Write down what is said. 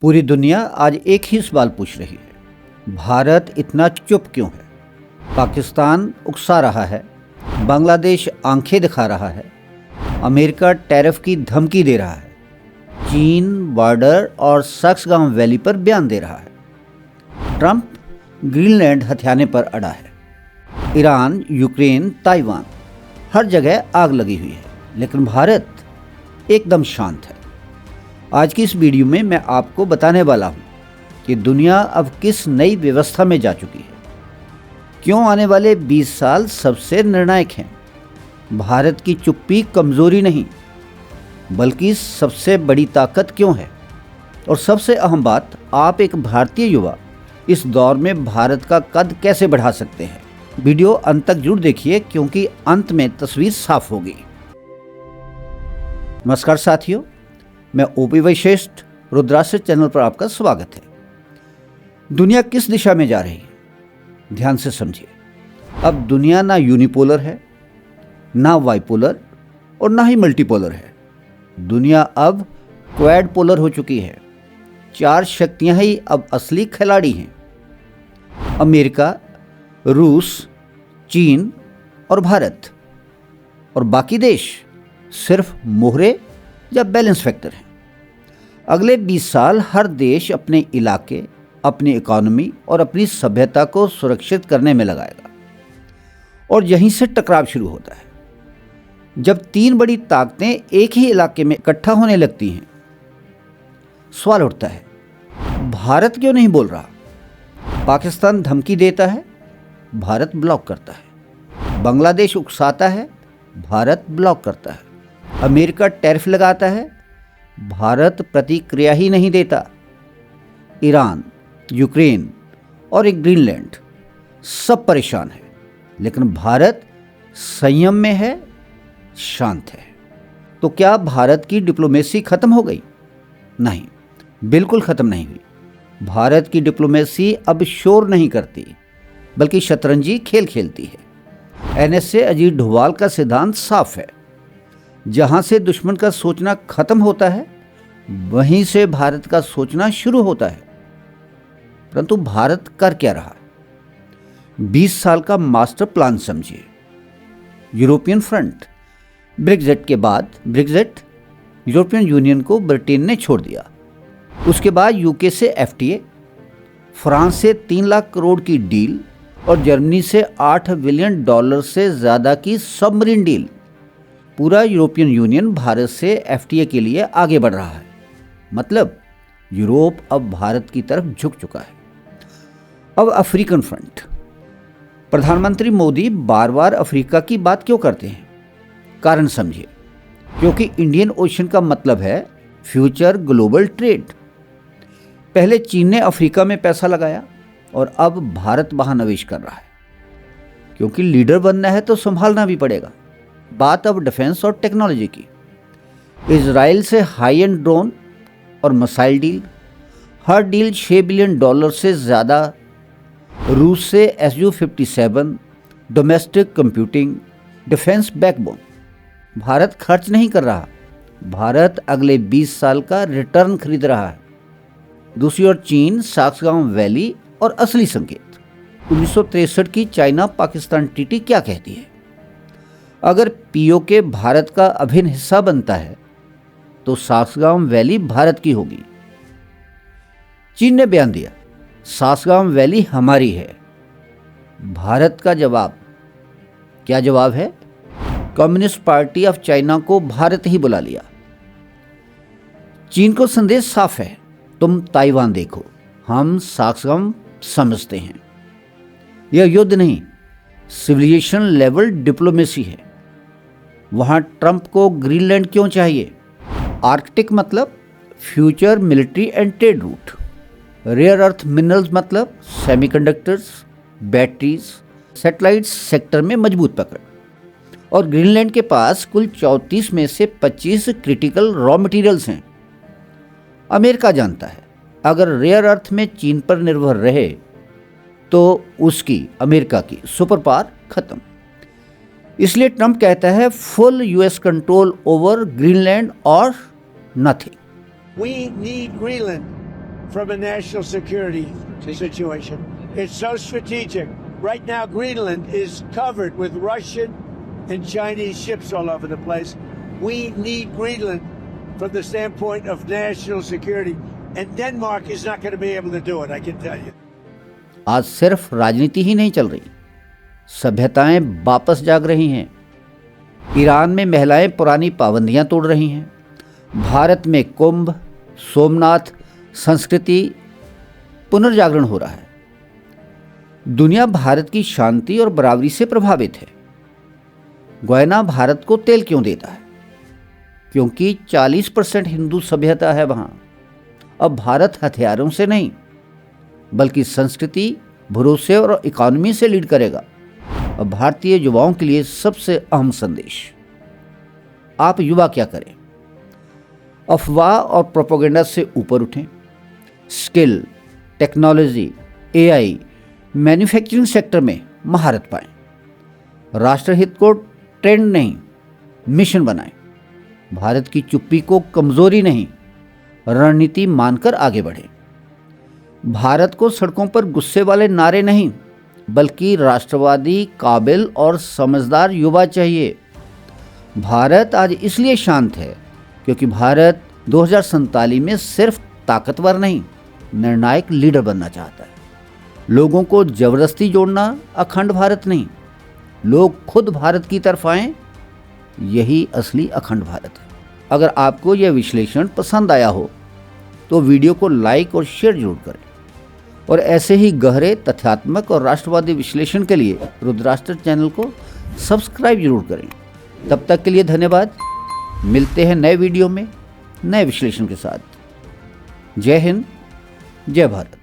पूरी दुनिया आज एक ही सवाल पूछ रही है, भारत इतना चुप क्यों है? पाकिस्तान उकसा रहा है, बांग्लादेश आंखें दिखा रहा है, अमेरिका टैरिफ की धमकी दे रहा है, चीन बॉर्डर और सक्सगांव वैली पर बयान दे रहा है, ट्रंप ग्रीनलैंड हथियाने पर अड़ा है, ईरान, यूक्रेन, ताइवान, हर जगह आग लगी हुई है, लेकिन भारत एकदम शांत है। आज की इस वीडियो में मैं आपको बताने वाला हूं कि दुनिया अब किस नई व्यवस्था में जा चुकी है, क्यों आने वाले 20 साल सबसे निर्णायक हैं, भारत की चुप्पी कमजोरी नहीं बल्कि सबसे बड़ी ताकत क्यों है, और सबसे अहम बात, आप एक भारतीय युवा इस दौर में भारत का कद कैसे बढ़ा सकते हैं। वीडियो अंत तक जरूर देखिए क्योंकि अंत में तस्वीर साफ होगी। नमस्कार साथियों, मैं ओपी वैशिष्ट रुद्राक्ष चैनल पर आपका स्वागत है। दुनिया किस दिशा में जा रही है, ध्यान से समझिए। अब दुनिया ना यूनिपोलर है, ना बाइपोलर और ना ही मल्टीपोलर है। दुनिया अब क्वाड पोलर हो चुकी है। 4 शक्तियां ही अब असली खिलाड़ी हैं, अमेरिका, रूस, चीन और भारत, और बाकी देश सिर्फ मोहरे या बैलेंस फैक्टर है। अगले 20 साल हर देश अपने इलाके, अपनी इकोनॉमी और अपनी सभ्यता को सुरक्षित करने में लगाएगा, और यहीं से टकराव शुरू होता है। जब 3 बड़ी ताकतें एक ही इलाके में इकट्ठा होने लगती हैं, सवाल उठता है, भारत क्यों नहीं बोल रहा? पाकिस्तान धमकी देता है, भारत ब्लॉक करता है। बांग्लादेश उकसाता है, भारत ब्लॉक करता है। अमेरिका टैरिफ लगाता है, भारत प्रतिक्रिया ही नहीं देता। ईरान, यूक्रेन और एक ग्रीनलैंड, सब परेशान है, लेकिन भारत संयम में है, शांत है। तो क्या भारत की डिप्लोमेसी खत्म हो गई? नहीं, बिल्कुल खत्म नहीं हुई। भारत की डिप्लोमेसी अब शोर नहीं करती बल्कि शतरंजी खेल खेलती है। एनएसए अजीत डोभाल का सिद्धांत साफ है, जहां से दुश्मन का सोचना खत्म होता है, वहीं से भारत का सोचना शुरू होता है। परंतु भारत कर क्या रहा? 20 साल का मास्टर प्लान समझिए। यूरोपियन फ्रंट, ब्रेक्जिट के बाद यूरोपियन यूनियन को ब्रिटेन ने छोड़ दिया। उसके बाद यूके से एफटीए, फ्रांस से 3 लाख करोड़ की डील और जर्मनी से $8 बिलियन से ज़्यादा की सबमरीन डील। पूरा यूरोपियन यूनियन भारत से एफटीए के लिए आगे बढ़ रहा है। मतलब यूरोप अब भारत की तरफ झुक चुका है। अब अफ्रीकन फ्रंट, प्रधानमंत्री मोदी बार बार अफ्रीका की बात क्यों करते हैं? कारण समझिए, क्योंकि इंडियन ओशन का मतलब है फ्यूचर ग्लोबल ट्रेड। पहले चीन ने अफ्रीका में पैसा लगाया और अब भारत वहां निवेश कर रहा है, क्योंकि लीडर बनना है तो संभालना भी पड़ेगा। बात अब डिफेंस और टेक्नोलॉजी की। इजराइल से हाई एंड ड्रोन और मिसाइल डील, हर डील $6 बिलियन से ज़्यादा। रूस से SU-57, domestic computing, defence backbone. Bharat खर्च नहीं कर रहा, भारत अगले 20 साल का रिटर्न खरीद रहा है। दूसरी ओर चीन, सक्सगांव वैली और असली संकेत। 1963 की चाइना पाकिस्तान ट्रीटी क्या कहती है? अगर पीओके भारत का अभिन्न हिस्सा बनता है तो सक्सगांव वैली भारत की होगी। चीन ने बयान दिया, सक्सगांव वैली हमारी है। भारत का जवाब क्या जवाब है? कम्युनिस्ट पार्टी ऑफ चाइना को भारत ही बुला लिया। चीन को संदेश साफ है, तुम ताइवान देखो, हम सक्सगांव समझते हैं। यह युद्ध नहीं, सिविलाइजेशन लेवल डिप्लोमेसी है। वहां ट्रंप को ग्रीनलैंड क्यों चाहिए? आर्कटिक मतलब future military and trade route. Rare earth minerals मतलब सेमीकंडक्टर्स, बैटरीज, सैटेलाइट सेक्टर में मजबूत पकड़। और ग्रीनलैंड के पास कुल 34 में से 25 क्रिटिकल रॉ मटेरियल्स हैं। अमेरिका जानता है, अगर रेयर अर्थ में चीन पर निर्भर रहे तो उसकी, अमेरिका की सुपर पावर खत्म। इसलिए ट्रंप कहता है, full US control over Greenland और nothing. We need Greenland. from a national security situation. It's so strategic. Right now, Greenland is covered with Russian and Chinese ships all over the place. We need Greenland from the standpoint of national security. And Denmark is not going to be able to do it, I can tell you. आज सिर्फ राजनीति ही नहीं चल रही, सभ्यताएं वापस जाग रही हैं। ईरान में महिलाएं पुरानी पाबंदियां तोड़ रही हैं। भारत में कुंभ, सोमनाथ संस्कृति पुनर्जागरण हो रहा है। दुनिया भारत की शांति और बराबरी से प्रभावित है। गयाना भारत को तेल क्यों देता है? क्योंकि 40% हिंदू सभ्यता है वहाँ। अब भारत हथियारों से नहीं बल्कि संस्कृति, भरोसे और इकोनॉमी से लीड करेगा। अब भारतीय युवाओं के लिए सबसे अहम संदेश, आप युवा क्या करें? अफवाह और प्रोपेगेंडा से ऊपर उठें। Skill, technology, AI, manufacturing sector में महारत पाएं। राष्ट्रहित को ट्रेंड नहीं, मिशन बनाएं। भारत की चुप्पी को कमजोरी नहीं, रणनीति मानकर आगे बढ़ें। भारत को सड़कों पर गुस्से वाले नारे नहीं बल्कि राष्ट्रवादी, काबिल और समझदार युवा चाहिए। भारत आज इसलिए शांत है क्योंकि भारत 2047 में सिर्फ ताकतवर नहीं, निर्णायक लीडर बनना चाहता है। लोगों को जबरदस्ती जोड़ना अखंड भारत नहीं, लोग खुद भारत की तरफ आएं, यही असली अखंड भारत है। अगर आपको यह विश्लेषण पसंद आया हो तो वीडियो को लाइक और शेयर जरूर करें और ऐसे ही गहरे, तथ्यात्मक और राष्ट्रवादी विश्लेषण के लिए रुद्राष्ट्र चैनल को सब्सक्राइब जरूर करें। तब तक के लिए धन्यवाद। मिलते हैं नए वीडियो में नए विश्लेषण के साथ। जय हिंद, जय भारत।